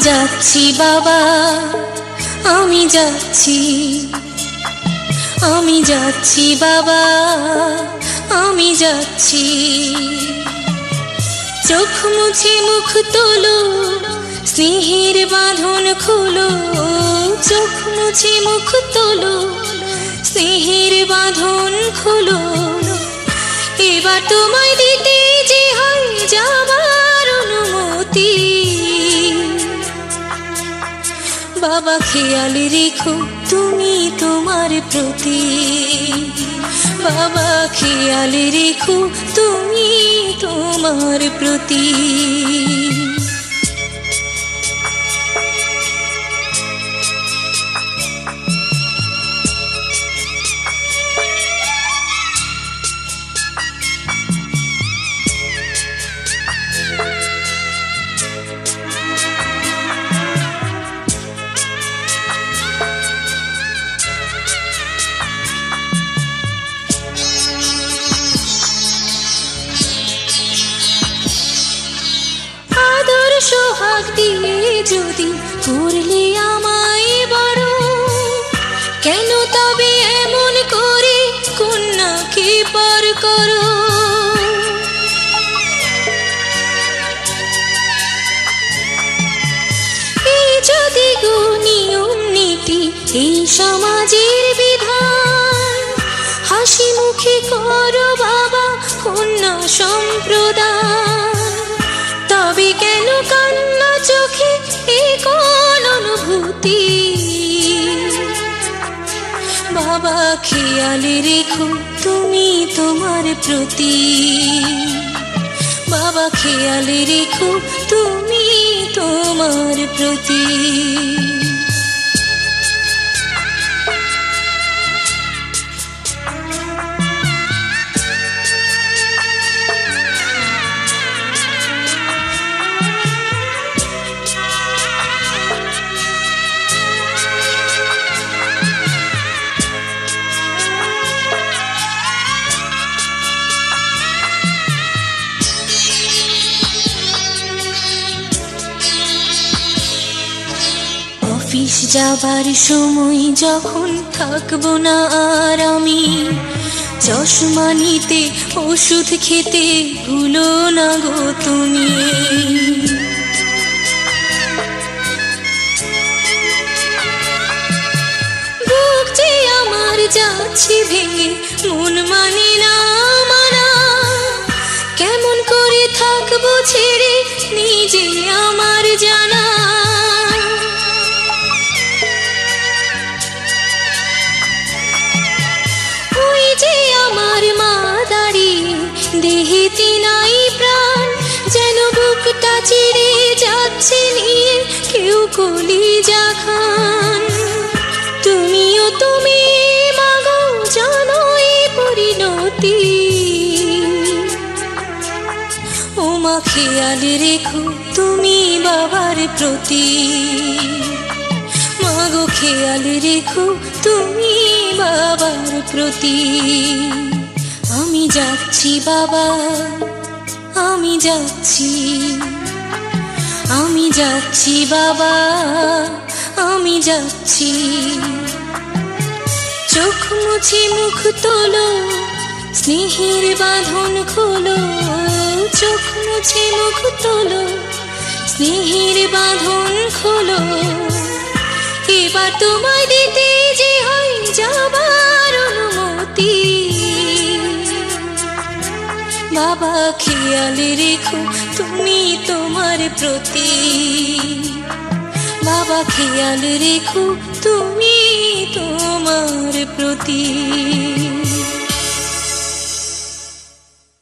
যাচ্ছি বাবা, আমি যাচ্ছি, আমি যাচ্ছি বাবা, আমি যাচ্ছি। চোখ মুছে মুখ তোলো, স্নেহের বাঁধন খোলো। চোখ মুছে মুখ তোলো, স্নেহের বাঁধন খোলো। এবার তোমায় দিতে যে হয় যাবার অনুমতি। বাবা খেয়াল রেখো তুমি তোমার প্রতি, বাবা খেয়াল রেখো তুমি তোমার প্রতি। সোহাগ দিয়ে যদি করলে আমায় বড়, কেন তবে এমন করে কন্যাকে পর করো? এই যদি গো নিয়ম নীতি, এই সমাজের বিধান, হাসি মুখে করো বাবা কন্যা সম্প্রদান। তবে কেন কান্না চোখে এ কোন অনুভূতি? বাবা খেয়াল রেখো তুমি তোমার প্রতি, বাবা খেয়াল রেখো তুমি তোমার প্রতি। অফিস যাবার সময় যখন থাকবো না আর আমি, চশমা নিতে ওষুধ খেতে ভুলো না গো তুমি। বুক যে আমার যাচ্ছে ভেঙে, মন মানে না মানা। কেমন করে থাকবো ছেড়ে নিজে আমার জানা। আমার মা দাঁড়িয়ে দেহেতে নাই প্রাণ, যেন বুকটা চিড়ে যাচ্ছে নিয়ে কেউ কলিজা খান। তুমিও তুমি মাগো জানো এই পরিণতি। ও মা খেয়াল রেখো তুমি বাবার প্রতি, মাগো খেয়াল রেখো তুমি বাবার প্রতি। আমি যাচ্ছি বাবা, আমি যাচ্ছি, আমি যাচ্ছি বাবা, আমি যাচ্ছি। চোখ মুছে মুখ তোলো, স্নেহের বাঁধন খোলো। চোখ মুছে মুখ তোলো, স্নেহের বাঁধন খোলো। এবার তোমায় দিতে যে হয় যাবার অনুমতি। বাবা খেয়াল রেখো তুমি তোমার প্রতি, বাবা খেয়াল রেখো তুমি তোমার প্রতি।